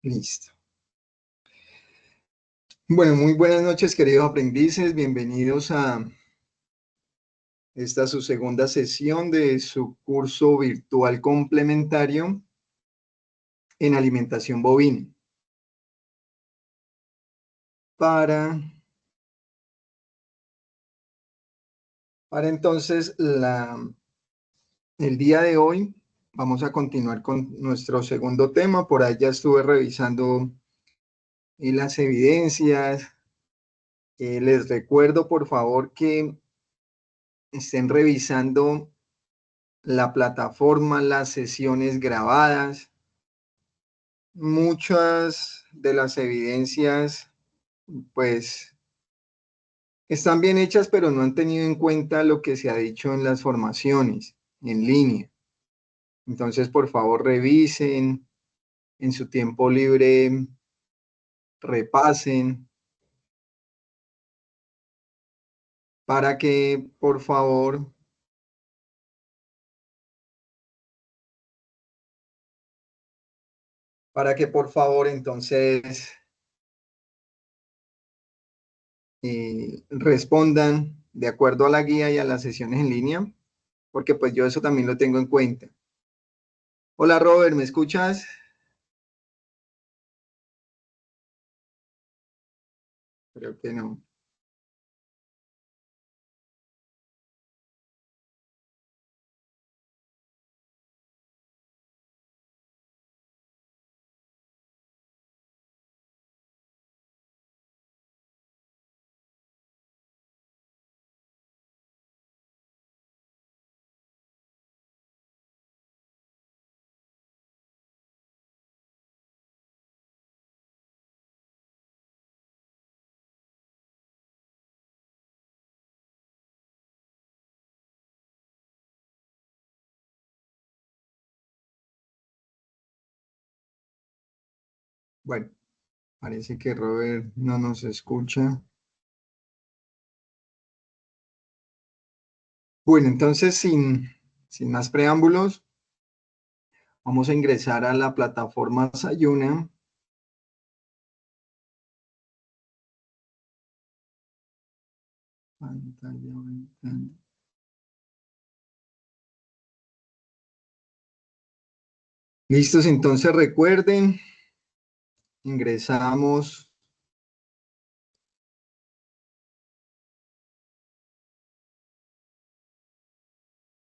Listo. Bueno, muy buenas noches, queridos aprendices. Bienvenidos a esta su segunda sesión de su curso virtual complementario en alimentación bovina. Para entonces, el día de hoy vamos a continuar con nuestro segundo tema. Por ahí ya estuve revisando las evidencias. Les recuerdo, por favor, que estén revisando la plataforma, las sesiones grabadas. Muchas de las evidencias, pues, están bien hechas, pero no han tenido en cuenta lo que se ha dicho en las formaciones en línea. Entonces, por favor, revisen en su tiempo libre, repasen, para que, por favor, entonces, respondan de acuerdo a la guía y a las sesiones en línea, porque pues yo eso también lo tengo en cuenta. Hola Robert, ¿me escuchas? Creo que no. Bueno, parece que Robert no nos escucha. Bueno, entonces, sin más preámbulos, vamos a ingresar a la plataforma Sayuna. Pantalla, ventana. Listos, entonces recuerden, ingresamos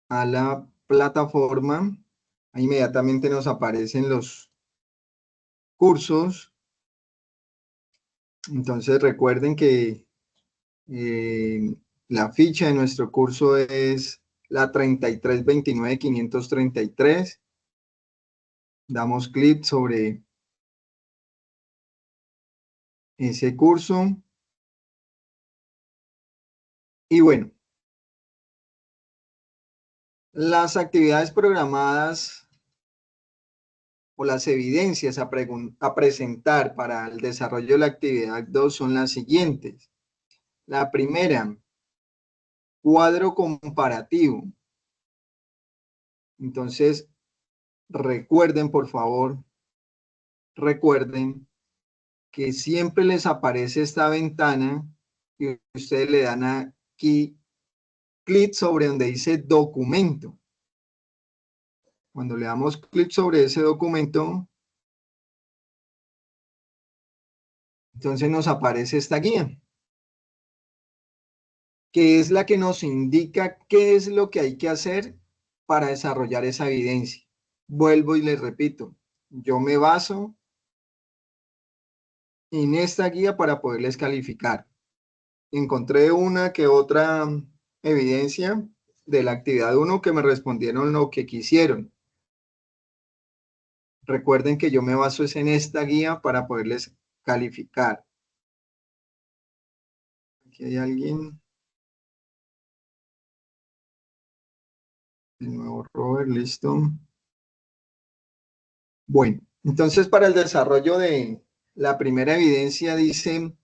a la plataforma. Ahí inmediatamente nos aparecen los cursos. Entonces recuerden que la ficha de nuestro curso es la 3329-533. Damos clic sobre ese curso. Y bueno, las actividades programadas o las evidencias a presentar para el desarrollo de la actividad 2 son las siguientes. La primera, cuadro comparativo. Entonces, recuerden, por favor, recuerden que siempre les aparece esta ventana y ustedes le dan aquí clic sobre donde dice documento. Cuando le damos clic sobre ese documento, entonces nos aparece esta guía, que es la que nos indica qué es lo que hay que hacer para desarrollar esa evidencia. Vuelvo y les repito, yo me baso en esta guía para poderles calificar. Encontré una que otra evidencia de la actividad 1 que me respondieron lo que quisieron. Recuerden que yo me baso en esta guía para poderles calificar. Aquí hay alguien. De nuevo, Robert, listo. Bueno, entonces para el desarrollo de la primera evidencia dice,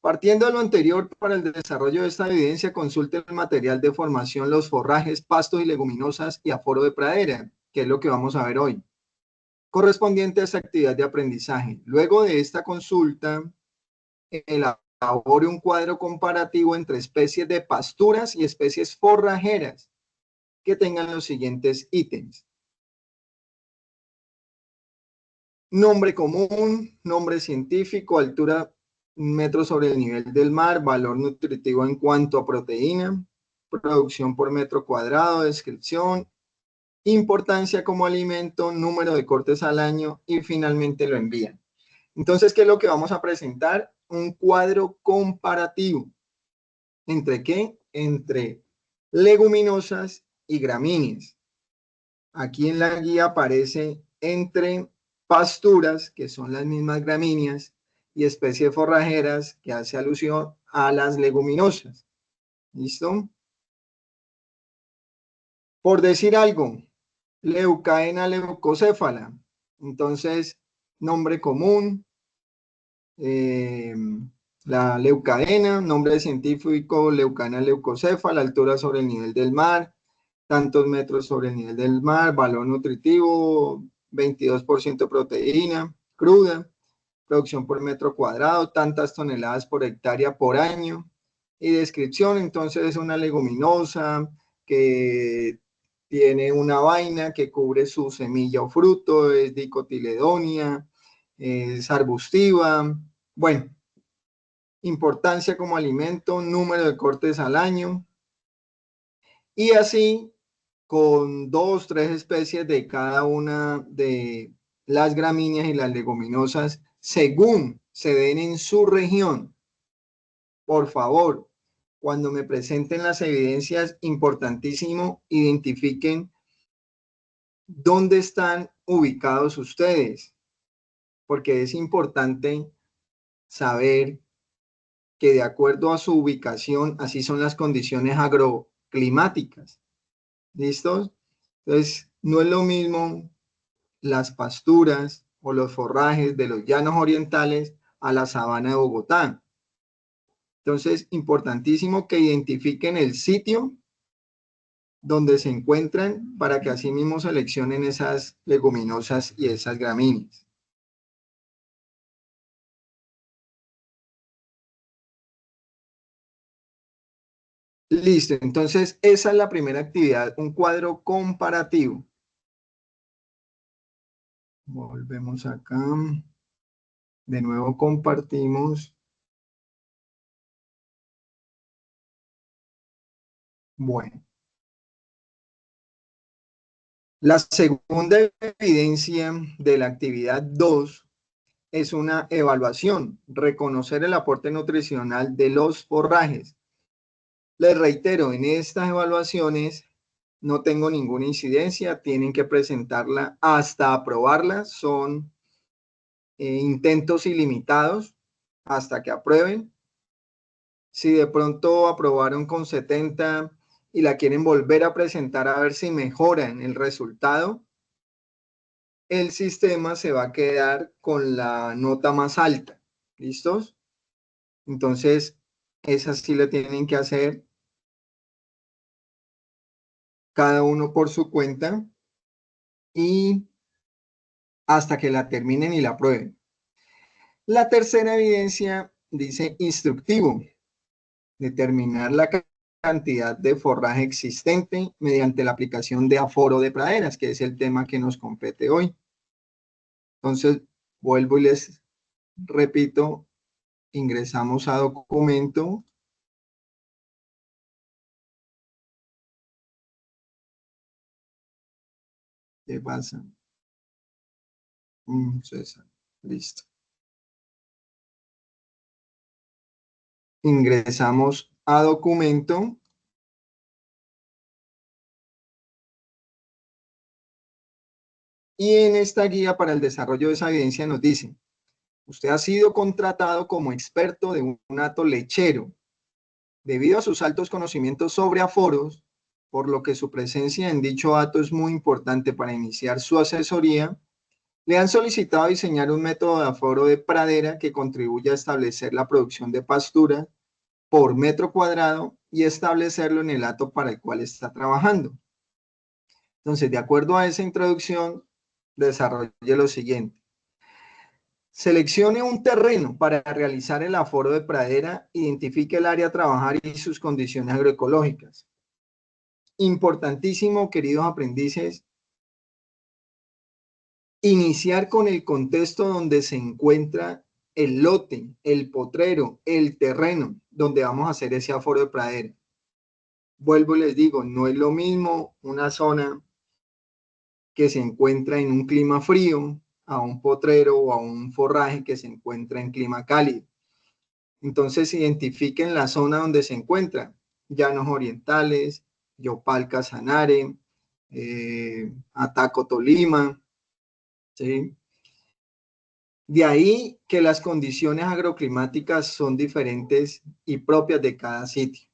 partiendo de lo anterior, para el desarrollo de esta evidencia, consulte el material de formación, los forrajes, pastos y leguminosas y aforo de pradera, que es lo que vamos a ver hoy. correspondiente a esta actividad de aprendizaje. Luego de esta consulta, elabore un cuadro comparativo entre especies de pasturas y especies forrajeras que tengan los siguientes ítems. Nombre común, nombre científico, altura metros sobre el nivel del mar, valor nutritivo en cuanto a proteína, producción por metro cuadrado, descripción, importancia como alimento, número de cortes al año y finalmente lo envían. Entonces, ¿qué es lo que vamos a presentar? Un cuadro comparativo. ¿Entre qué? Entre leguminosas y gramíneas. Aquí en la guía aparece entre pasturas, que son las mismas gramíneas, y especies forrajeras, que hace alusión a las leguminosas. ¿Listo? Por decir algo, Leucaena leucocéfala. Entonces, nombre común, la leucaena, nombre científico, Leucaena leucocéfala, altura sobre el nivel del mar, tantos metros sobre el nivel del mar, valor nutritivo, 22% proteína cruda, producción por metro cuadrado, tantas toneladas por hectárea por año. Y descripción, entonces es una leguminosa que tiene una vaina que cubre su semilla o fruto, es dicotiledonia, es arbustiva. Bueno, importancia como alimento, número de cortes al año. Y así, con 2, 3 especies de cada una de las gramíneas y las leguminosas, según se den en su región. Por favor, cuando me presenten las evidencias, importantísimo, identifiquen dónde están ubicados ustedes, porque es importante saber que de acuerdo a su ubicación, así son las condiciones agroclimáticas. ¿Listos? Entonces, no es lo mismo las pasturas o los forrajes de los llanos orientales a la sabana de Bogotá. Entonces, importantísimo que identifiquen el sitio donde se encuentran para que así mismo seleccionen esas leguminosas y esas gramíneas. Listo, entonces esa es la primera actividad, un cuadro comparativo. Volvemos acá. De nuevo compartimos. Bueno. La segunda evidencia de la actividad 2 es una evaluación, reconocer el aporte nutricional de los forrajes. Les reitero, en estas evaluaciones no tengo ninguna incidencia, tienen que presentarla hasta aprobarla, son intentos ilimitados hasta que aprueben. Si de pronto aprobaron con 70 y la quieren volver a presentar a ver si mejoran el resultado, el sistema se va a quedar con la nota más alta. ¿Listos? Entonces, esa sí la tienen que hacer cada uno por su cuenta y hasta que la terminen y la aprueben. La tercera evidencia dice instructivo, determinar la cantidad de forraje existente mediante la aplicación de aforo de praderas, que es el tema que nos compete hoy. Entonces, vuelvo y les repito, ingresamos a documento. ¿Qué pasa? César, listo. Ingresamos a documento. Y en esta guía para el desarrollo de esa evidencia nos dice, usted ha sido contratado como experto de un hato lechero. Debido a sus altos conocimientos sobre aforos, por lo que su presencia en dicho hato es muy importante para iniciar su asesoría, le han solicitado diseñar un método de aforo de pradera que contribuya a establecer la producción de pastura por metro cuadrado y establecerlo en el hato para el cual está trabajando. Entonces, de acuerdo a esa introducción, desarrolle lo siguiente. Seleccione un terreno para realizar el aforo de pradera, identifique el área a trabajar y sus condiciones agroecológicas. Importantísimo, queridos aprendices, iniciar con el contexto donde se encuentra el lote, el potrero, el terreno donde vamos a hacer ese aforo de pradera. Vuelvo y les digo, no es lo mismo una zona que se encuentra en un clima frío a un potrero o a un forraje que se encuentra en clima cálido. Entonces identifiquen la zona donde se encuentra, llanos orientales, Yopal Casanare, Ataco Tolima, ¿sí? De ahí que las condiciones agroclimáticas son diferentes y propias de cada sitio.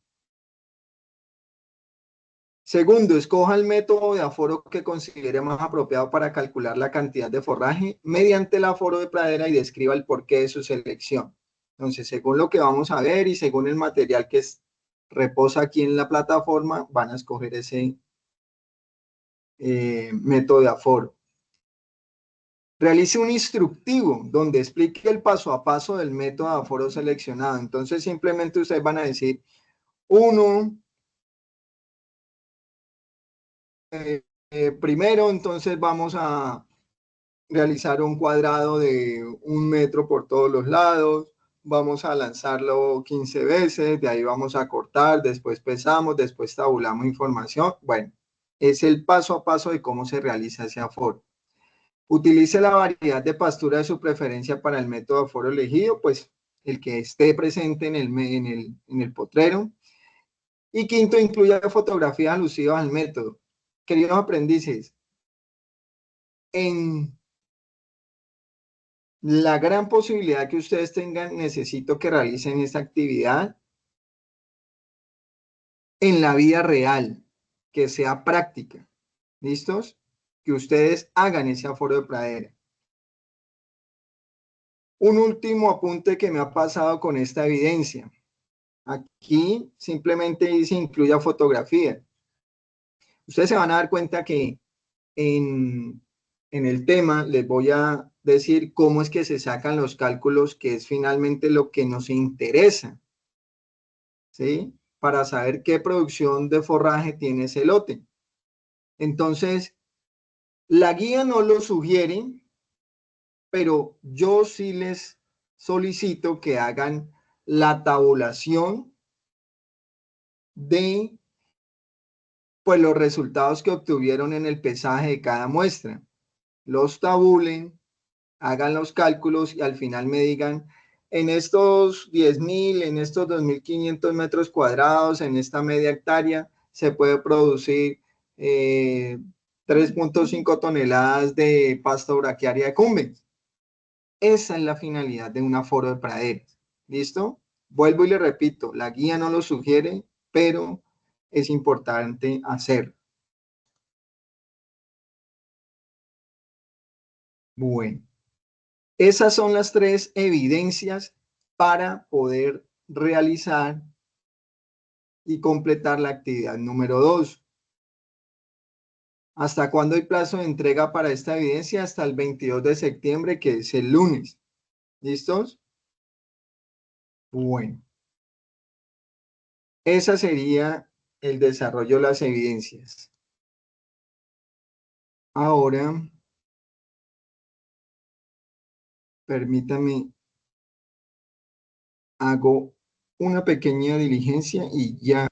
Segundo, escoja el método de aforo que considere más apropiado para calcular la cantidad de forraje mediante el aforo de pradera y describa el porqué de su selección. Entonces, según lo que vamos a ver y según el material que reposa aquí en la plataforma, van a escoger ese método de aforo. Realice un instructivo donde explique el paso a paso del método de aforo seleccionado. Entonces, simplemente ustedes van a decir, uno, primero, entonces vamos a realizar un cuadrado de 1 metro por todos los lados, vamos a lanzarlo 15 veces, de ahí vamos a cortar, después pesamos, después tabulamos información. Bueno, es el paso a paso de cómo se realiza ese aforo. Utilice la variedad de pastura de su preferencia para el método de aforo elegido, pues el que esté presente en el potrero. Y quinto, incluya fotografías alusivas al método. Queridos aprendices, en la gran posibilidad que ustedes tengan, necesito que realicen esta actividad en la vida real, que sea práctica. ¿Listos? Que ustedes hagan ese aforo de pradera. Un último apunte que me ha pasado con esta evidencia. Aquí simplemente dice incluya fotografía. Ustedes se van a dar cuenta que en el tema les voy a decir cómo es que se sacan los cálculos, que es finalmente lo que nos interesa, ¿sí? Para saber qué producción de forraje tiene ese lote. Entonces, la guía no lo sugiere, pero yo sí les solicito que hagan la tabulación de pues, los resultados que obtuvieron en el pesaje de cada muestra. Los tabulen, hagan los cálculos y al final me digan, en estos 10.000, en estos 2.500 metros cuadrados, en esta media hectárea, se puede producir 3.5 toneladas de pasta braquiaria de cumbres. Esa es la finalidad de un aforo de praderas. ¿Listo? Vuelvo y le repito, la guía no lo sugiere, pero es importante hacerlo. Bueno. Esas son las 3 evidencias para poder realizar y completar la actividad número 2. ¿Hasta cuándo hay plazo de entrega para esta evidencia? Hasta el 22 de septiembre, que es el lunes. ¿Listos? Bueno, esa sería el desarrollo de las evidencias. Ahora, permítame, hago una pequeña diligencia y ya.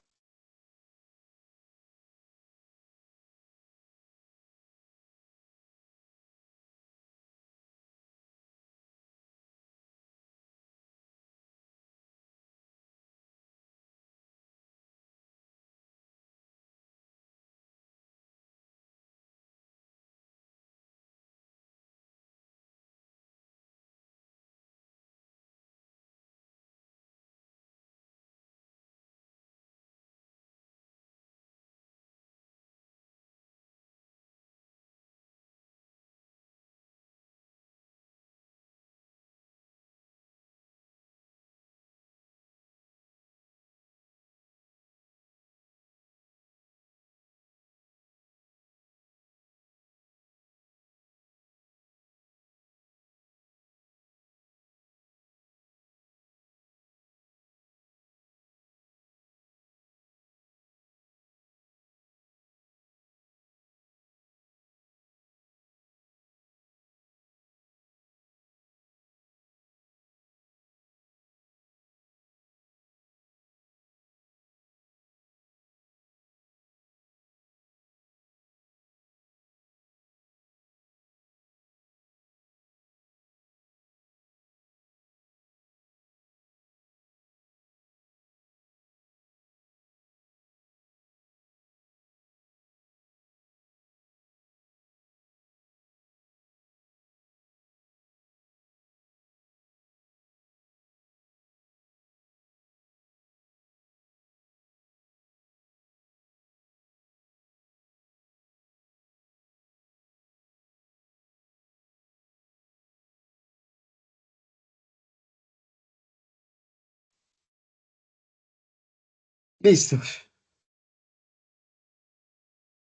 Listos.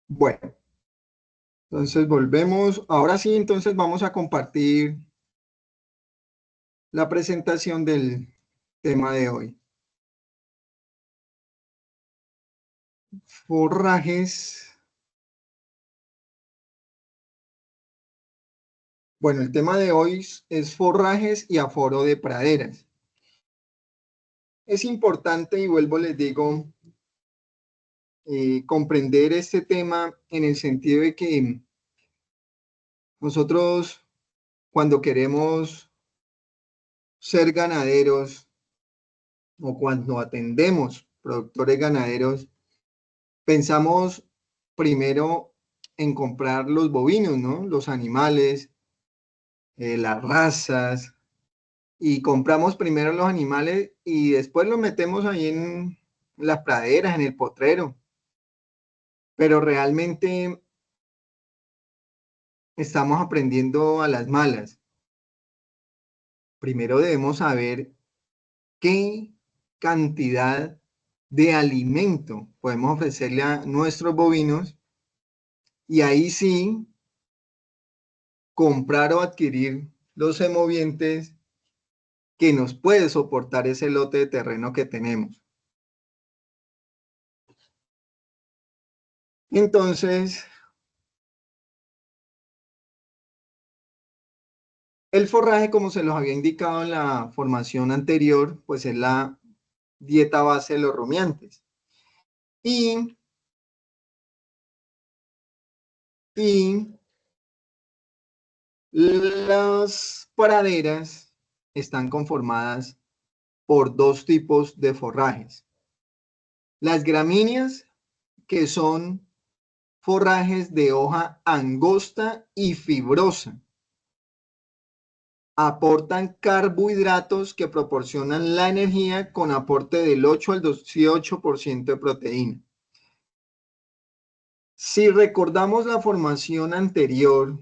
Bueno, entonces volvemos. Ahora sí, entonces vamos a compartir la presentación del tema de hoy. Forrajes. Bueno, el tema de hoy es forrajes y aforo de praderas. Es importante, y vuelvo, les digo, comprender este tema en el sentido de que nosotros, cuando queremos ser ganaderos o cuando atendemos productores ganaderos, pensamos primero en comprar los bovinos, ¿no? Los animales, las razas, y compramos primero los animales y después los metemos ahí en las praderas, en el potrero. Pero realmente estamos aprendiendo a las malas. Primero debemos saber qué cantidad de alimento podemos ofrecerle a nuestros bovinos y ahí sí comprar o adquirir los semovientes que nos puede soportar ese lote de terreno que tenemos. Entonces, el forraje, como se los había indicado en la formación anterior, pues es la dieta base de los rumiantes. Y, y las praderas están conformadas por dos tipos de forrajes. Las gramíneas, que son forrajes de hoja angosta y fibrosa, aportan carbohidratos que proporcionan la energía con aporte del 8 al 18% de proteína. Si recordamos la formación anterior,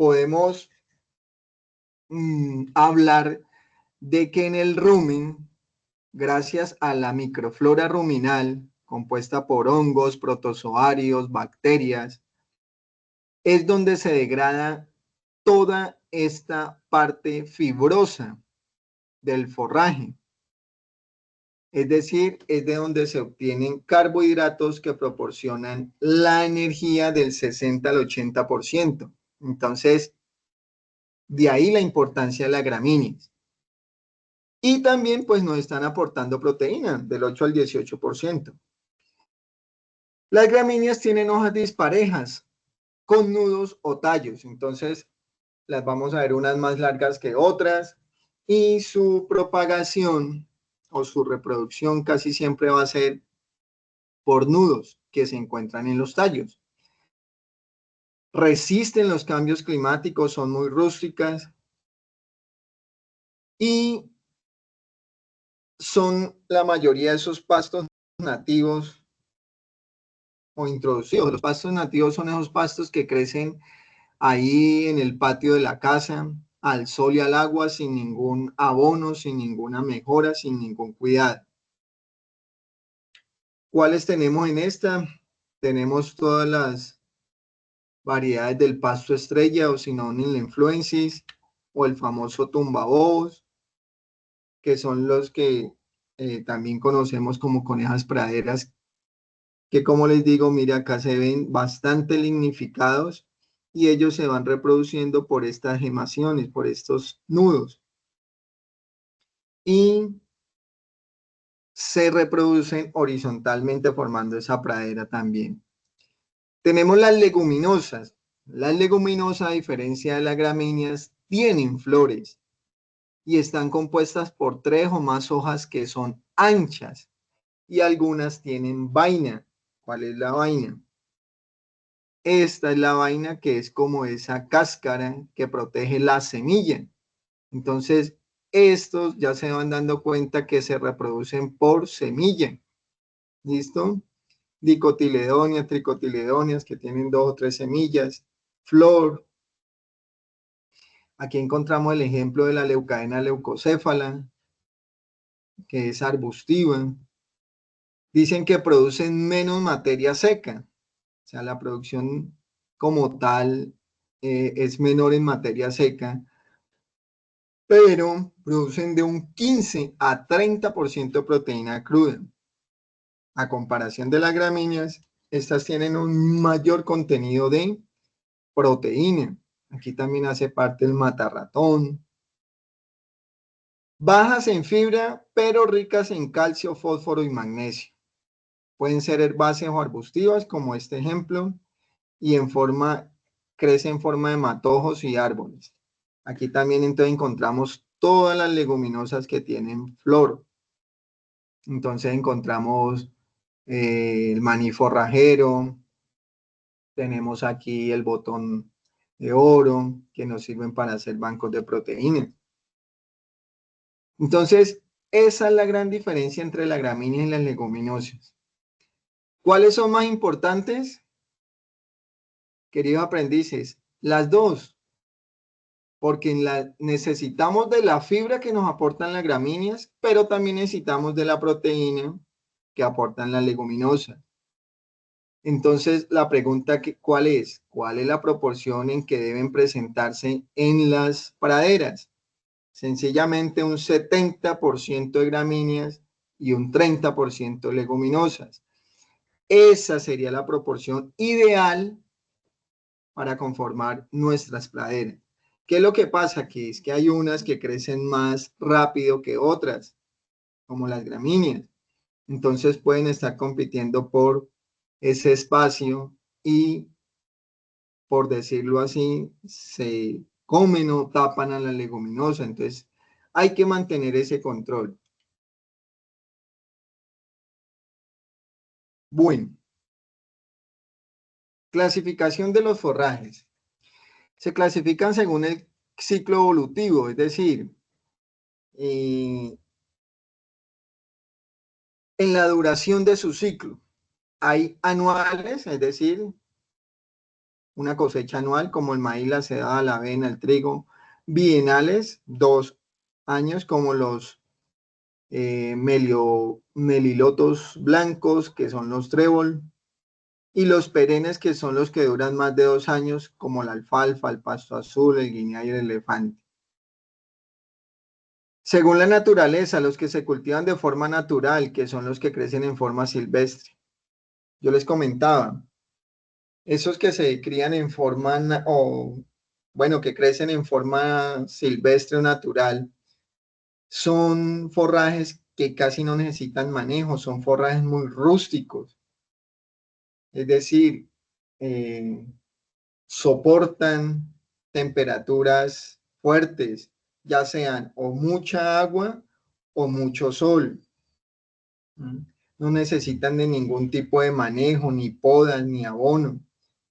podemos hablar de que en el rumen, gracias a la microflora ruminal, compuesta por hongos, protozoarios, bacterias, es donde se degrada toda esta parte fibrosa del forraje. Es decir, es de donde se obtienen carbohidratos que proporcionan la energía del 60 al 80%. Entonces, de ahí la importancia de las gramíneas. Y también, pues, nos están aportando proteína del 8 al 18%. Las gramíneas tienen hojas disparejas, con nudos o tallos. Entonces, las vamos a ver unas más largas que otras. Y su propagación o su reproducción casi siempre va a ser por nudos que se encuentran en los tallos. Resisten los cambios climáticos, son muy rústicas y son la mayoría de esos pastos nativos o introducidos. Los pastos nativos son esos pastos que crecen ahí en el patio de la casa, al sol y al agua, sin ningún abono, sin ninguna mejora, sin ningún cuidado. ¿Cuáles tenemos en esta? Tenemos todas las variedades del pasto estrella o Synonym influensis o el famoso tumbabobos, que son los que también conocemos como conejas praderas, que como les digo, mira, acá se ven bastante lignificados y ellos se van reproduciendo por estas gemaciones, por estos nudos. Y se reproducen horizontalmente formando esa pradera también. Tenemos las leguminosas. Las leguminosas, a diferencia de las gramíneas, tienen flores y están compuestas por 3 o más hojas que son anchas y algunas tienen vaina. ¿Cuál es la vaina? Esta es la vaina que es como esa cáscara que protege la semilla. Entonces, estos ya se van dando cuenta que se reproducen por semilla. ¿Listo? Dicotiledonias, tricotiledonias que tienen 2 o 3 semillas, flor. Aquí encontramos el ejemplo de la leucadena leucocéfala, que es arbustiva. Dicen que producen menos materia seca, o sea, la producción como tal es menor en materia seca, pero producen de un 15 a 30% de proteína cruda. A comparación de las gramíneas, estas tienen un mayor contenido de proteína. Aquí también hace parte el matarratón. Bajas en fibra, pero ricas en calcio, fósforo y magnesio. Pueden ser herbáceas o arbustivas, como este ejemplo, y crece en forma de matojos y árboles. Aquí también entonces encontramos todas las leguminosas que tienen flor. Entonces encontramos el maní forrajero, tenemos aquí el botón de oro, que nos sirven para hacer bancos de proteínas. Entonces, esa es la gran diferencia entre las gramíneas y las leguminosas. ¿Cuáles son más importantes? Queridos aprendices, las dos, porque necesitamos de la fibra que nos aportan las gramíneas, pero también necesitamos de la proteína que aportan las leguminosas. Entonces, la pregunta, ¿cuál es? ¿Cuál es la proporción en que deben presentarse en las praderas? Sencillamente un 70% de gramíneas y un 30% de leguminosas. Esa sería la proporción ideal para conformar nuestras praderas. ¿Qué es lo que pasa? Que es que hay unas que crecen más rápido que otras, como las gramíneas. Entonces pueden estar compitiendo por ese espacio y, por decirlo así, se comen o tapan a la leguminosa. Entonces hay que mantener ese control. Bueno, clasificación de los forrajes. Se clasifican según el ciclo evolutivo, es decir, en la duración de su ciclo. Hay anuales, es decir, una cosecha anual como el maíz, la cebada, la avena, el trigo. Bienales, 2 años, como los melilotos blancos, que son los trébol. Y los perennes, que son los que duran más de 2 años, como la alfalfa, el pasto azul, el guinea y el elefante. Según la naturaleza, los que se cultivan de forma natural, que son los que crecen en forma silvestre. Yo les comentaba, esos que se crían en forma, bueno, que crecen en forma silvestre o natural, son forrajes que casi no necesitan manejo, son forrajes muy rústicos. Es decir, eh, soportan temperaturas fuertes, ya sean o mucha agua o mucho sol. No necesitan de ningún tipo de manejo, ni podas, ni abono.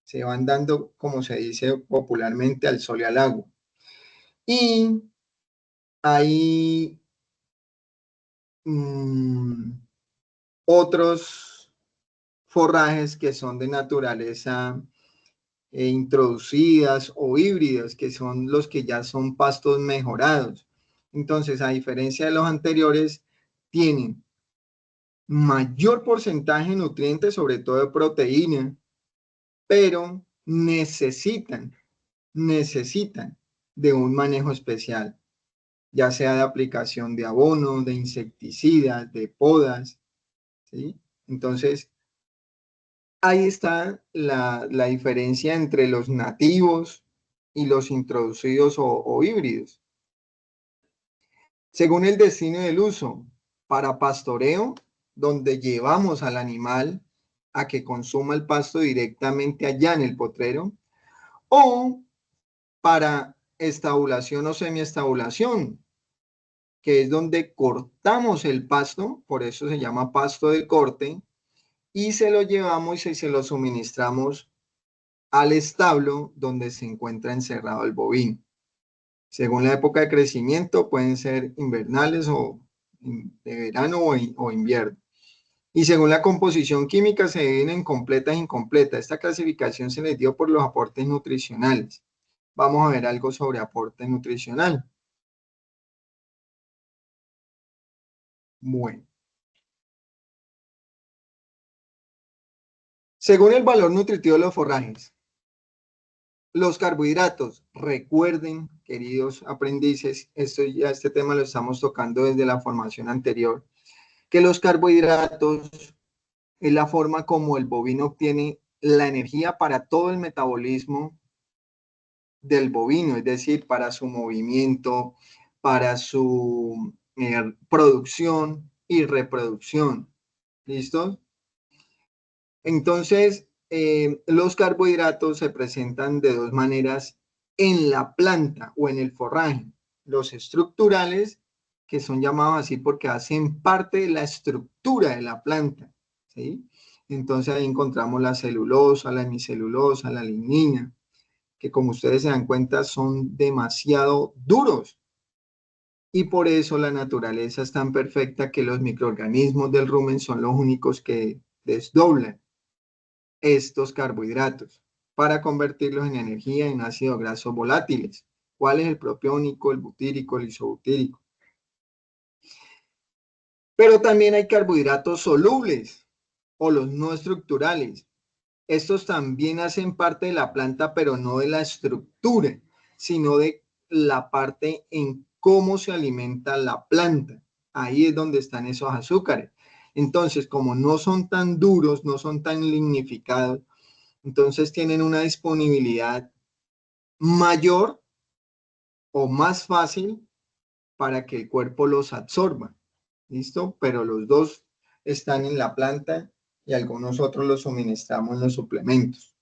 Se van dando, como se dice popularmente, al sol y al agua. Y hay otros forrajes que son de naturaleza introducidas o híbridas, que son los que ya son pastos mejorados. Entonces, a diferencia de los anteriores, tienen mayor porcentaje de nutrientes, sobre todo de proteína, pero necesitan de un manejo especial, ya sea de aplicación de abono, de insecticidas, de podas, ¿sí? Entonces, ahí está la diferencia entre los nativos y los introducidos o híbridos. Según el destino del uso, para pastoreo, donde llevamos al animal a que consuma el pasto directamente allá en el potrero, o para estabulación o semiestabulación, que es donde cortamos el pasto, por eso se llama pasto de corte, y se lo llevamos y se lo suministramos al establo donde se encuentra encerrado el bovino. Según la época de crecimiento, pueden ser invernales o de verano o invierno. Y según la composición química, se dividen en completas e incompletas. Esta clasificación se les dio por los aportes nutricionales. Vamos a ver algo sobre aporte nutricional. Bueno. Según el valor nutritivo de los forrajes, los carbohidratos, recuerden, queridos aprendices, este tema lo estamos tocando desde la formación anterior, que los carbohidratos es la forma como el bovino obtiene la energía para todo el metabolismo del bovino, es decir, para su movimiento, para su producción y reproducción. ¿Listo? Entonces, los carbohidratos se presentan de dos maneras en la planta o en el forraje. Los estructurales, que son llamados así porque hacen parte de la estructura de la planta, ¿sí? Entonces ahí encontramos la celulosa, la hemicelulosa, la lignina, que como ustedes se dan cuenta son demasiado duros. Y por eso la naturaleza es tan perfecta que los microorganismos del rumen son los únicos que desdoblan estos carbohidratos para convertirlos en energía en ácidos grasos volátiles. ¿Cuál es el propiónico, el butírico, el isobutírico? Pero también hay carbohidratos solubles o los no estructurales. Estos también hacen parte de la planta, pero no de la estructura, sino de la parte en cómo se alimenta la planta. Ahí es donde están esos azúcares. Entonces, como no son tan duros, no son tan lignificados, entonces tienen una disponibilidad mayor o más fácil para que el cuerpo los absorba. ¿Listo? Pero los dos están en la planta y algunos otros los suministramos en los suplementos.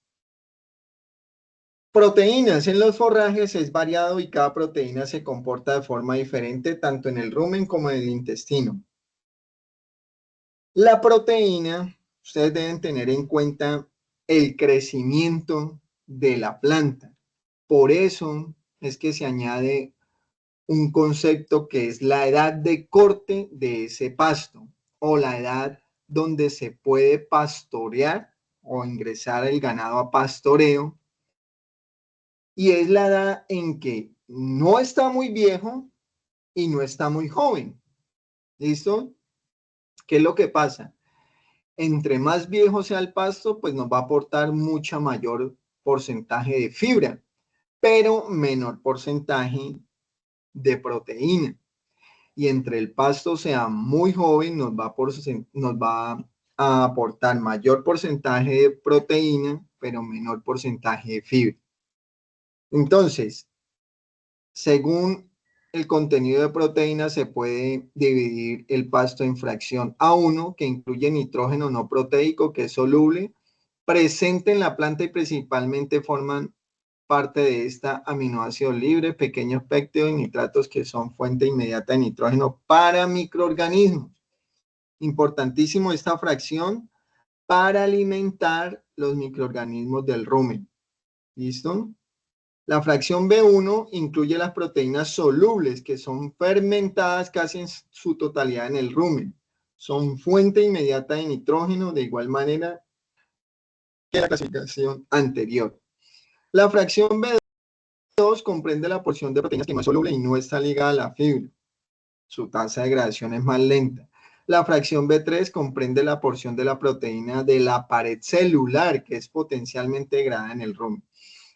Proteínas en los forrajes es variado y cada proteína se comporta de forma diferente tanto en el rumen como en el intestino. La proteína, ustedes deben tener en cuenta el crecimiento de la planta. Por eso es que se añade un concepto que es la edad de corte de ese pasto o la edad donde se puede pastorear o ingresar el ganado a pastoreo. Y es la edad en que no está muy viejo y no está muy joven. ¿Listo? ¿Qué es lo que pasa? Entre más viejo sea el pasto, pues nos va a aportar mucha mayor porcentaje de fibra, pero menor porcentaje de proteína. Y entre el pasto sea muy joven, nos va a aportar mayor porcentaje de proteína, pero menor porcentaje de fibra. Entonces, según el contenido de proteína, se puede dividir el pasto en fracción A1, que incluye nitrógeno no proteico, que es soluble, presente en la planta y principalmente forman parte de esta aminoácido libre, pequeños péptidos y nitratos que son fuente inmediata de nitrógeno para microorganismos. Importantísimo esta fracción para alimentar los microorganismos del rumen. ¿Listo? La fracción B1 incluye las proteínas solubles que son fermentadas casi en su totalidad en el rumen. Son fuente inmediata de nitrógeno de igual manera que la clasificación anterior. La fracción B2 comprende la porción de proteínas que no es soluble y no está ligada a la fibra. Su tasa de degradación es más lenta. La fracción B3 comprende la porción de la proteína de la pared celular que es potencialmente degradada en el rumen.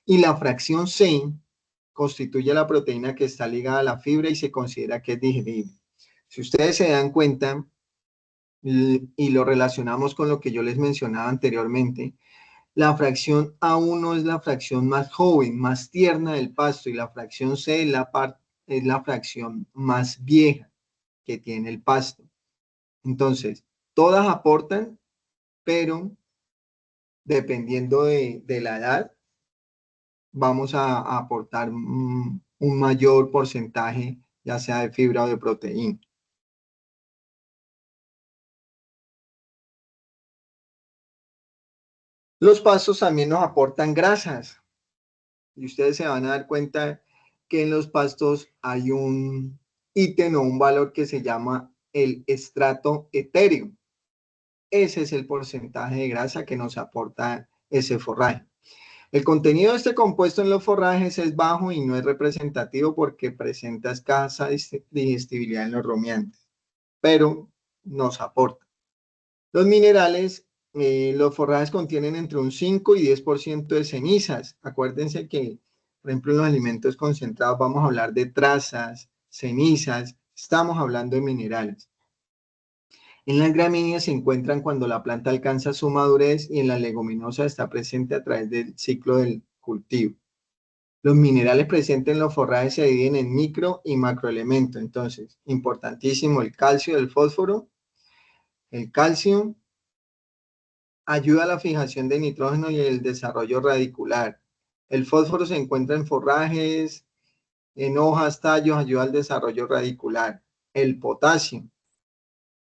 Y la fracción C constituye la proteína que está ligada a la fibra y se considera que es digerible. Si ustedes se dan cuenta y lo relacionamos con lo que yo les mencionaba anteriormente, la fracción A1 es la fracción más joven, más tierna del pasto y la fracción C es la fracción más vieja que tiene el pasto. Entonces, todas aportan, pero dependiendo de la edad, vamos a aportar un mayor porcentaje, ya sea de fibra o de proteína. Los pastos también nos aportan grasas y ustedes se van a dar cuenta que en los pastos hay un ítem o un valor que se llama el estrato etéreo. Ese es el porcentaje de grasa que nos aporta ese forraje. El contenido de este compuesto en los forrajes es bajo y no es representativo porque presenta escasa digestibilidad en los rumiantes. Pero nos aporta. Los minerales, los forrajes contienen entre un 5 y 10% de cenizas. Acuérdense que, por ejemplo, en los alimentos concentrados vamos a hablar de trazas, cenizas, estamos hablando de minerales. En las gramíneas se encuentran cuando la planta alcanza su madurez y en las leguminosas está presente a través del ciclo del cultivo. Los minerales presentes en los forrajes se dividen en micro y macroelementos. Entonces, importantísimo el calcio y el fósforo. El calcio ayuda a la fijación de nitrógeno y el desarrollo radicular. El fósforo se encuentra en forrajes, en hojas, tallos, ayuda al desarrollo radicular. El potasio.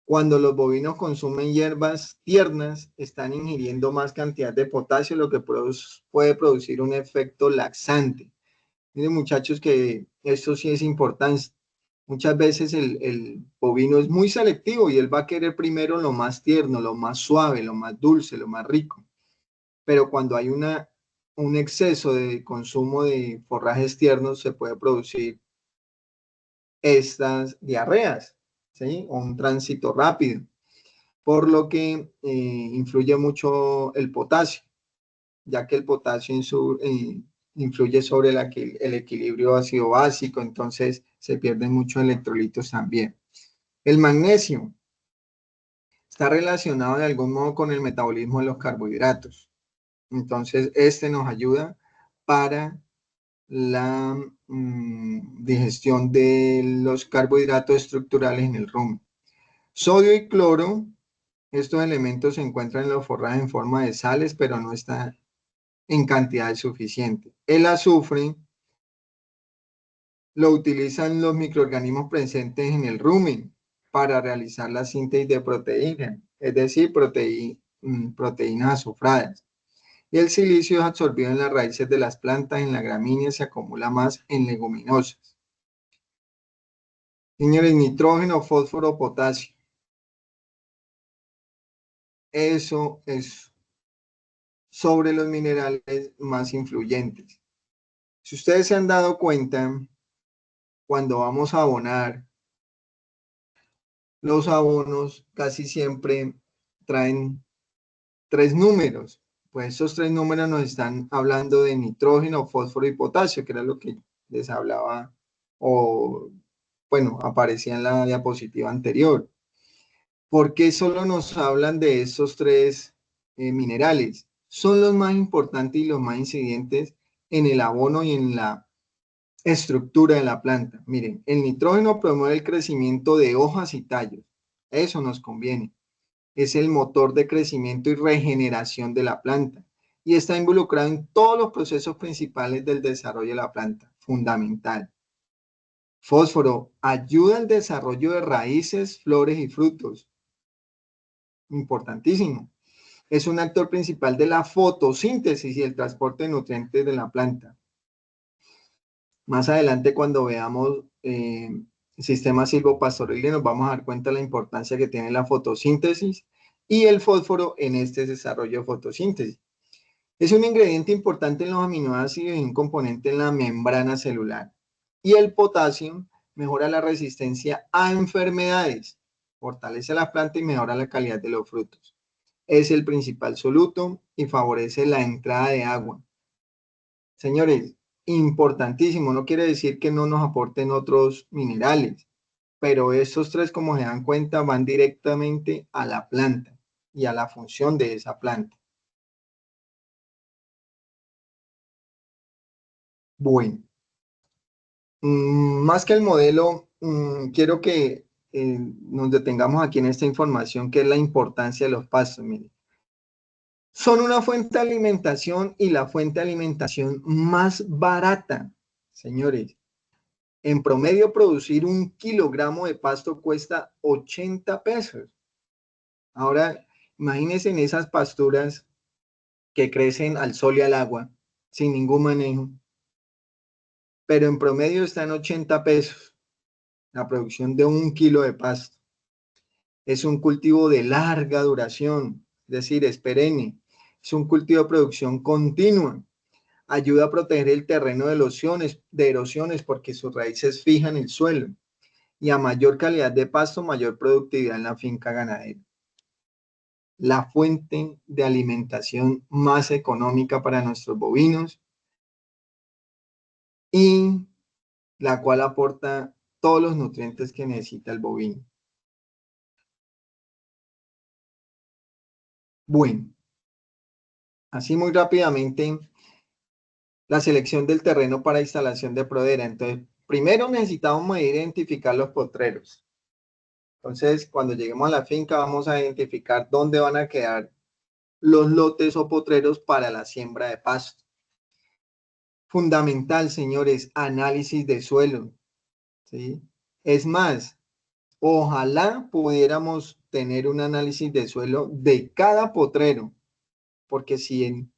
Cuando los bovinos consumen hierbas tiernas, están ingiriendo más cantidad de potasio, lo que puede producir un efecto laxante. Miren, muchachos, que esto sí es importante. Muchas veces el bovino es muy selectivo y él va a querer primero lo más tierno, lo más suave, lo más dulce, lo más rico. Pero cuando hay un exceso de consumo de forrajes tiernos, se puede producir estas diarreas, ¿sí? O un tránsito rápido, por lo que influye mucho el potasio, ya que el potasio influye sobre el equilibrio ácido-básico, entonces se pierden muchos electrolitos también. El magnesio está relacionado de algún modo con el metabolismo de los carbohidratos, entonces este nos ayuda para la digestión de los carbohidratos estructurales en el rumen. Sodio y cloro, estos elementos se encuentran en los forrajes en forma de sales, pero no están en cantidad suficiente. El azufre lo utilizan los microorganismos presentes en el rumen para realizar la síntesis de proteínas, es decir, proteínas azufradas. Y el silicio es absorbido en las raíces de las plantas, en la gramínea, se acumula más en leguminosas. Señores, nitrógeno, fósforo, potasio. Eso es sobre los minerales más influyentes. Si ustedes se han dado cuenta, cuando vamos a abonar, los abonos casi siempre traen 3 números. Pues esos 3 números nos están hablando de nitrógeno, fósforo y potasio, que era lo que les hablaba o, bueno, aparecía en la diapositiva anterior. ¿Por qué solo nos hablan de estos 3 minerales? Son los más importantes y los más incidentes en el abono y en la estructura de la planta. Miren, el nitrógeno promueve el crecimiento de hojas y tallos. Eso nos conviene. Es el motor de crecimiento y regeneración de la planta y está involucrado en todos los procesos principales del desarrollo de la planta. Fundamental. Fósforo ayuda al desarrollo de raíces, flores y frutos. Importantísimo. Es un actor principal de la fotosíntesis y el transporte de nutrientes de la planta. Más adelante, cuando veamos sistemas silvopastoriles, nos vamos a dar cuenta de la importancia que tiene la fotosíntesis y el fósforo en este desarrollo de fotosíntesis. Es un ingrediente importante en los aminoácidos y un componente en la membrana celular. Y el potasio mejora la resistencia a enfermedades, fortalece la planta y mejora la calidad de los frutos. Es el principal soluto y favorece la entrada de agua. Señores, importantísimo, no quiere decir que no nos aporten otros minerales, pero estos 3, como se dan cuenta, van directamente a la planta y a la función de esa planta. Bueno, más que el modelo, quiero que nos detengamos aquí en esta información, que es la importancia de los pastos. Miren, son una fuente de alimentación y la fuente de alimentación más barata, señores. En promedio, producir 1 kilogramo de pasto cuesta 80 pesos. Ahora, imagínense en esas pasturas que crecen al sol y al agua, sin ningún manejo, pero en promedio está en 80 pesos la producción de 1 kilo de pasto. Es un cultivo de larga duración, es decir, es perenne. Es un cultivo de producción continua. Ayuda a proteger el terreno de erosiones porque sus raíces fijan el suelo y a mayor calidad de pasto, mayor productividad en la finca ganadera. La fuente de alimentación más económica para nuestros bovinos y la cual aporta todos los nutrientes que necesita el bovino. Bueno, así muy rápidamente, la selección del terreno para instalación de prodera. Entonces, primero necesitamos medir e identificar los potreros. Entonces, cuando lleguemos a la finca, vamos a identificar dónde van a quedar los lotes o potreros para la siembra de pasto. Fundamental, señores, análisis de suelo, ¿sí? Es más, ojalá pudiéramos tener un análisis de suelo de cada potrero, porque si en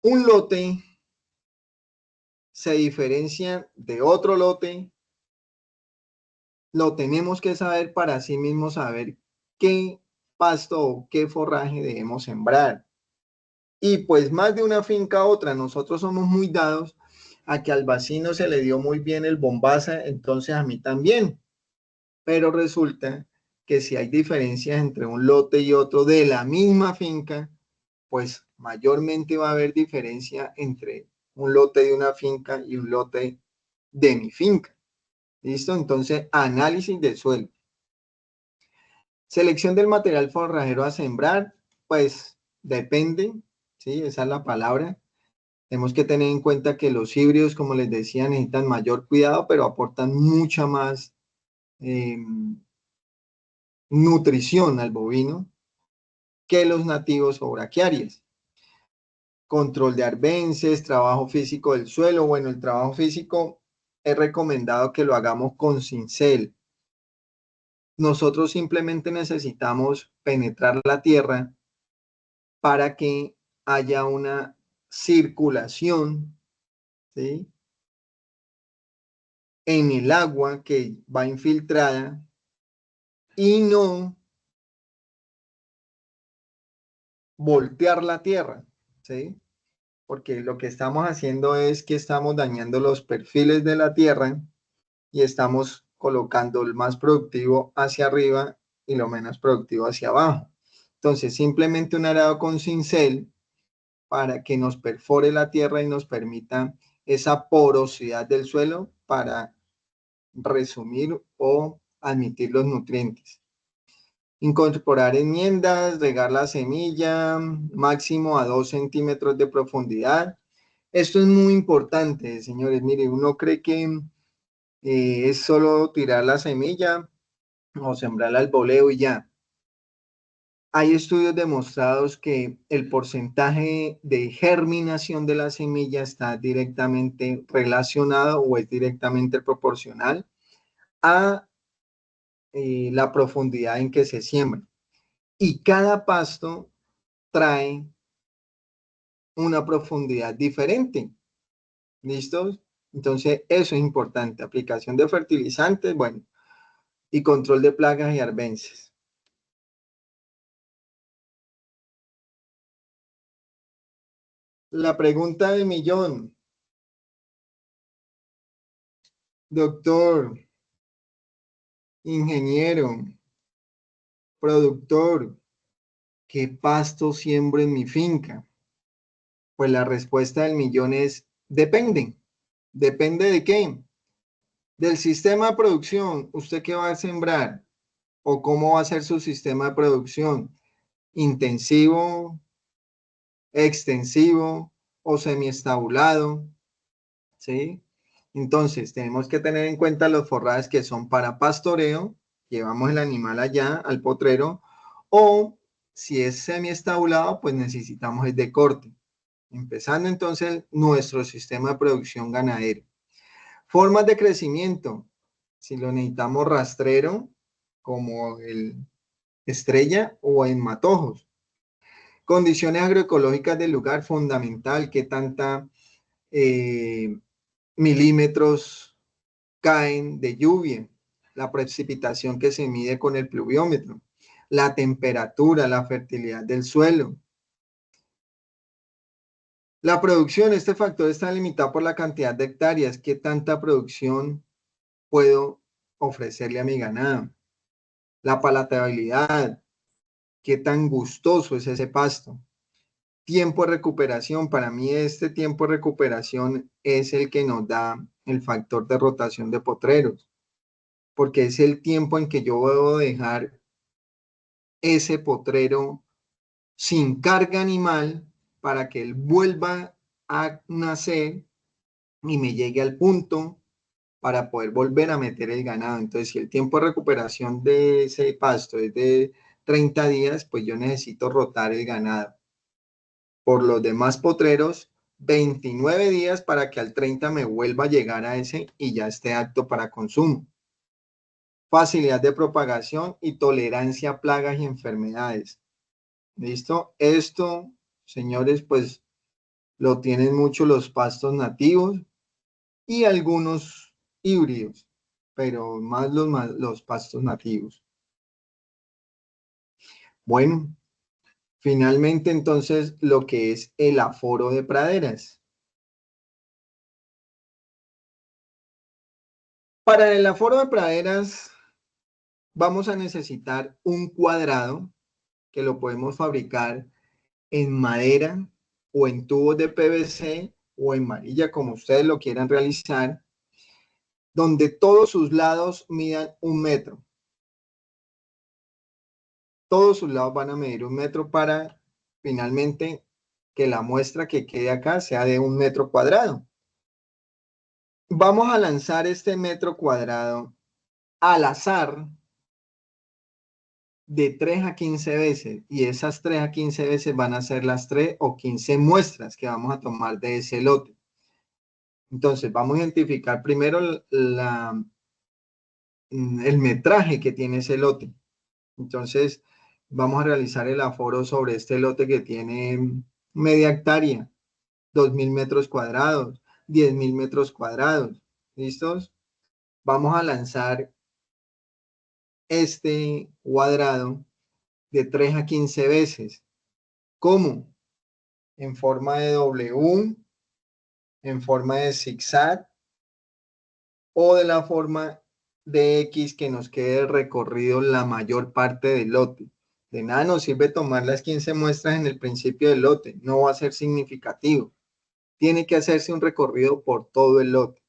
un lote se diferencia de otro lote, lo tenemos que saber para sí mismo saber qué pasto o qué forraje debemos sembrar. Y pues más de una finca a otra, nosotros somos muy dados a que al vecino se le dio muy bien el bombaza, entonces a mí también. Pero resulta que si hay diferencias entre un lote y otro de la misma finca, pues mayormente va a haber diferencia entre un lote de una finca y un lote de mi finca. ¿Listo? Entonces, análisis del suelo. Selección del material forrajero a sembrar, pues depende, ¿sí? Esa es la palabra. Tenemos que tener en cuenta que los híbridos, como les decía, necesitan mayor cuidado, pero aportan mucha más nutrición al bovino que los nativos o braquiarias. Control de arbences, trabajo físico del suelo. Bueno, el trabajo físico es recomendado que lo hagamos con cincel. Nosotros simplemente necesitamos penetrar la tierra para que haya una circulación, ¿sí?, en el agua que va infiltrada y no voltear la tierra, ¿sí? Porque lo que estamos haciendo es que estamos dañando los perfiles de la tierra y estamos colocando el más productivo hacia arriba y lo menos productivo hacia abajo. Entonces, simplemente un arado con cincel para que nos perfore la tierra y nos permita esa porosidad del suelo para resumir o admitir los nutrientes. Incorporar enmiendas, regar la semilla, máximo a 2 centímetros de profundidad. Esto es muy importante, señores. Mire, uno cree que es solo tirar la semilla o sembrarla al voleo y ya. Hay estudios demostrados que el porcentaje de germinación de la semilla está directamente relacionado o es directamente proporcional a la profundidad en que se siembra. Y cada pasto trae una profundidad diferente. ¿Listos? Entonces, eso es importante. Aplicación de fertilizantes, bueno, y control de plagas y arbences. La pregunta del millón. Doctor, ingeniero, productor, ¿qué pasto siembro en mi finca? Pues la respuesta del millón es depende. ¿Depende de qué? Del sistema de producción. ¿Usted qué va a sembrar? ¿O cómo va a ser su sistema de producción? ¿Intensivo, extensivo o semiestabulado? ¿Sí? Entonces, tenemos que tener en cuenta los forrajes que son para pastoreo, llevamos el animal allá al potrero, o si es semiestabulado, pues necesitamos el de corte. Empezando entonces nuestro sistema de producción ganadero. Formas de crecimiento, si lo necesitamos rastrero, como el estrella o en matojos. Condiciones agroecológicas del lugar, fundamental, qué tanta milímetros caen de lluvia, la precipitación que se mide con el pluviómetro, la temperatura, la fertilidad del suelo. La producción, este factor está limitado por la cantidad de hectáreas, qué tanta producción puedo ofrecerle a mi ganado. La palatabilidad, qué tan gustoso es ese pasto. Tiempo de recuperación, para mí este tiempo de recuperación es el que nos da el factor de rotación de potreros, porque es el tiempo en que yo debo dejar ese potrero sin carga animal para que él vuelva a nacer y me llegue al punto para poder volver a meter el ganado. Entonces, si el tiempo de recuperación de ese pasto es de 30 días, pues yo necesito rotar el ganado. Por los demás potreros, 29 días para que al 30 me vuelva a llegar a ese y ya esté apto para consumo. Facilidad de propagación y tolerancia a plagas y enfermedades. ¿Listo? Esto, señores, pues lo tienen mucho los pastos nativos y algunos híbridos, pero más los pastos nativos. Bueno, finalmente entonces lo que es el aforo de praderas. Para el aforo de praderas vamos a necesitar un cuadrado que lo podemos fabricar en madera o en tubos de PVC o en varilla, como ustedes lo quieran realizar, donde todos sus lados midan 1 metro. Todos sus lados van a medir 1 metro para finalmente que la muestra que quede acá sea de 1 metro cuadrado. Vamos a lanzar este metro cuadrado al azar de 3 a 15 veces y esas 3 a 15 veces van a ser las 3 o 15 muestras que vamos a tomar de ese lote. Entonces vamos a identificar primero el metraje que tiene ese lote. Entonces vamos a realizar el aforo sobre este lote que tiene media hectárea, 2.000 metros cuadrados, 10.000 metros cuadrados. ¿Listos? Vamos a lanzar este cuadrado de 3 a 15 veces. ¿Cómo? En forma de W, en forma de zigzag o de la forma de X que nos quede recorrido la mayor parte del lote. De nada nos sirve tomar las 15 muestras en el principio del lote, no va a ser significativo. Tiene que hacerse un recorrido por todo el lote.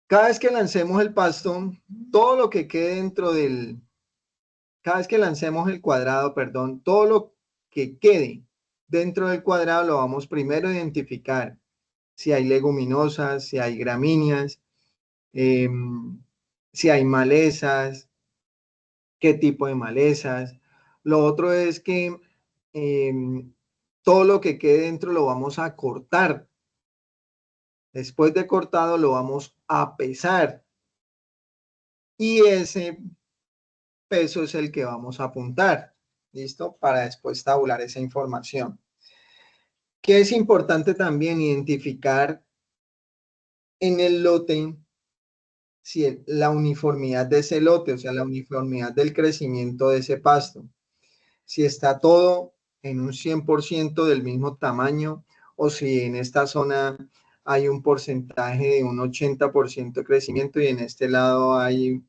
Cada vez que lancemos el pasto, todo lo que quede dentro del, cada vez que lancemos el cuadrado, perdón, todo lo que quede dentro del cuadrado lo vamos primero a identificar. Si hay leguminosas, si hay gramíneas, eh, si hay malezas, qué tipo de malezas. Lo otro es que eh, todo lo que quede dentro lo vamos a cortar. Después de cortado lo vamos a pesar y ese peso es el que vamos a apuntar. ¿Listo? Para después tabular esa información. Que es importante también identificar en el lote si la uniformidad de ese lote, o sea, la uniformidad del crecimiento de ese pasto. Si está todo en un 100% del mismo tamaño o si en esta zona hay un porcentaje de un 80% de crecimiento y en este lado hay,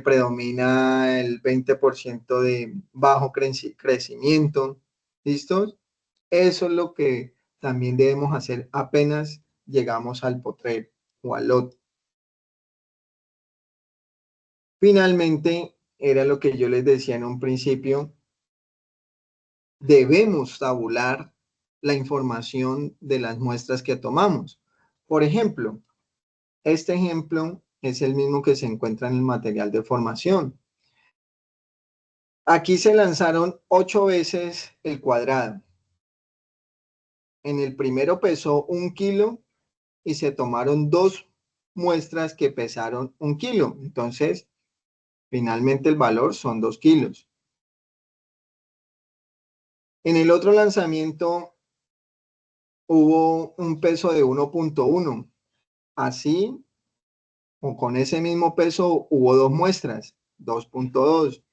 predomina el 20% de bajo crecimiento. ¿Listos? Eso es lo que también debemos hacer apenas llegamos al potrero o al lote. Finalmente, era lo que yo les decía en un principio, debemos tabular la información de las muestras que tomamos. Por ejemplo, este ejemplo es el mismo que se encuentra en el material de formación. Aquí se lanzaron 8 veces el cuadrado. En el primero pesó 1 kilo y se tomaron 2 muestras que pesaron 1 kilo. Entonces, finalmente el valor son 2 kilos. En el otro lanzamiento hubo un peso de 1.1. Así, o con ese mismo peso, hubo 2 muestras, 2.2.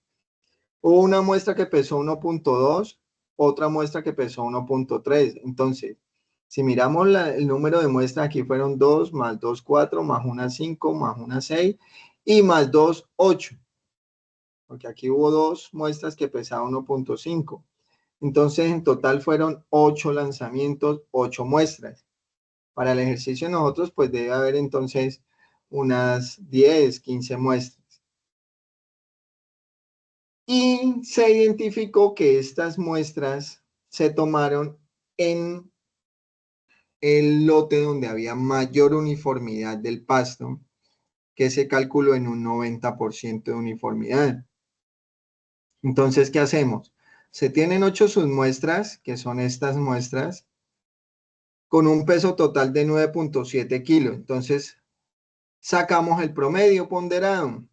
Hubo una muestra que pesó 1.2, otra muestra que pesó 1.3. Entonces, Si miramos el número de muestras, aquí fueron 2, más 2, 4, más 1, 5, más 1, 6 y más 2, 8. Porque aquí hubo 2 muestras que pesaban 1.5. Entonces, en total fueron 8 lanzamientos, 8 muestras. Para el ejercicio nosotros, pues debe haber entonces unas 10, 15 muestras. Y se identificó que estas muestras se tomaron en el lote donde había mayor uniformidad del pasto, que se calculó en un 90% de uniformidad. Entonces, ¿qué hacemos? Se tienen 8 submuestras, que son estas muestras, con un peso total de 9.7 kilos. Entonces, sacamos el promedio ponderado,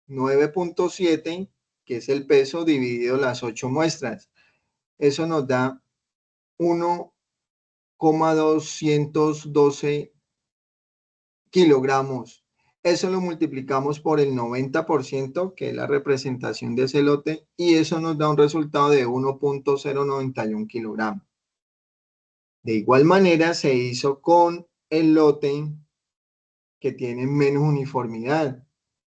9.7, que es el peso dividido las 8 muestras. Eso nos da 1,212 kilogramos. Eso lo multiplicamos por el 90%, que es la representación de ese lote, y eso nos da un resultado de 1.091 kilogramos. De igual manera se hizo con el lote que tiene menos uniformidad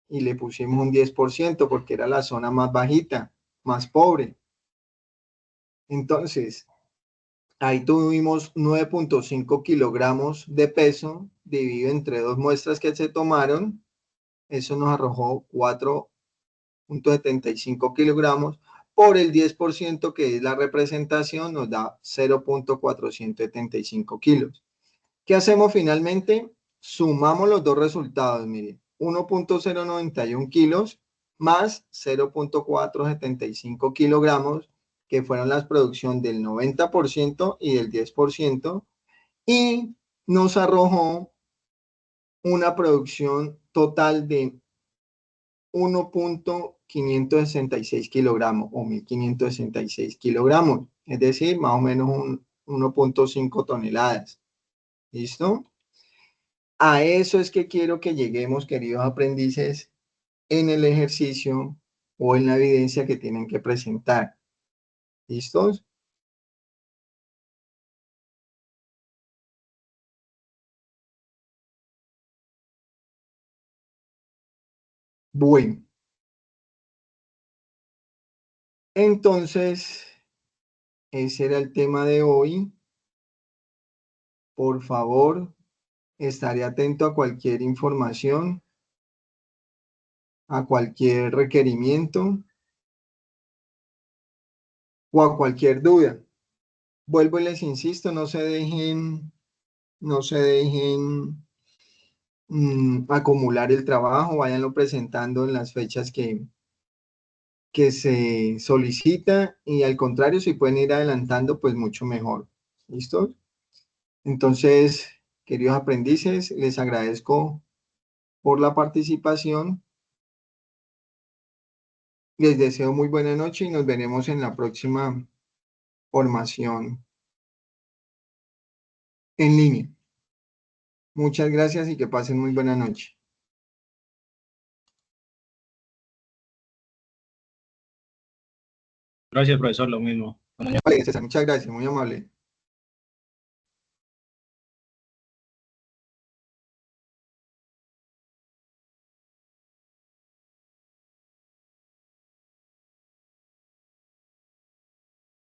y le pusimos un 10% porque era la zona más bajita, más pobre. Entonces, ahí tuvimos 9.5 kilogramos de peso dividido entre 2 muestras que se tomaron. Eso nos arrojó 4.75 kilogramos por el 10% que es la representación, nos da 0.475 kilos. ¿Qué hacemos finalmente? Sumamos los dos resultados, miren, 1.091 kilos más 0.475 kilogramos, que fueron la producción del 90% y del 10%, y nos arrojó una producción total de 1.566 kilogramos o 1.566 kilogramos, es decir, más o menos 1.5 toneladas. ¿Listo? A eso es que quiero que lleguemos, queridos aprendices, en el ejercicio o en la evidencia que tienen que presentar. ¿Listos? Bueno, entonces, ese era el tema de hoy. Por favor, estaré atento a cualquier información, a cualquier requerimiento o a cualquier duda. Vuelvo y les insisto, no se dejen acumular el trabajo, váyanlo presentando en las fechas que se solicita y al contrario, si pueden ir adelantando, pues mucho mejor. ¿Listo? Entonces, queridos aprendices, les agradezco por la participación. Les deseo muy buena noche y nos veremos en la próxima formación en línea. Muchas gracias y que pasen muy buena noche. Gracias, profesor, lo mismo. Vale, César, muchas gracias, muy amable.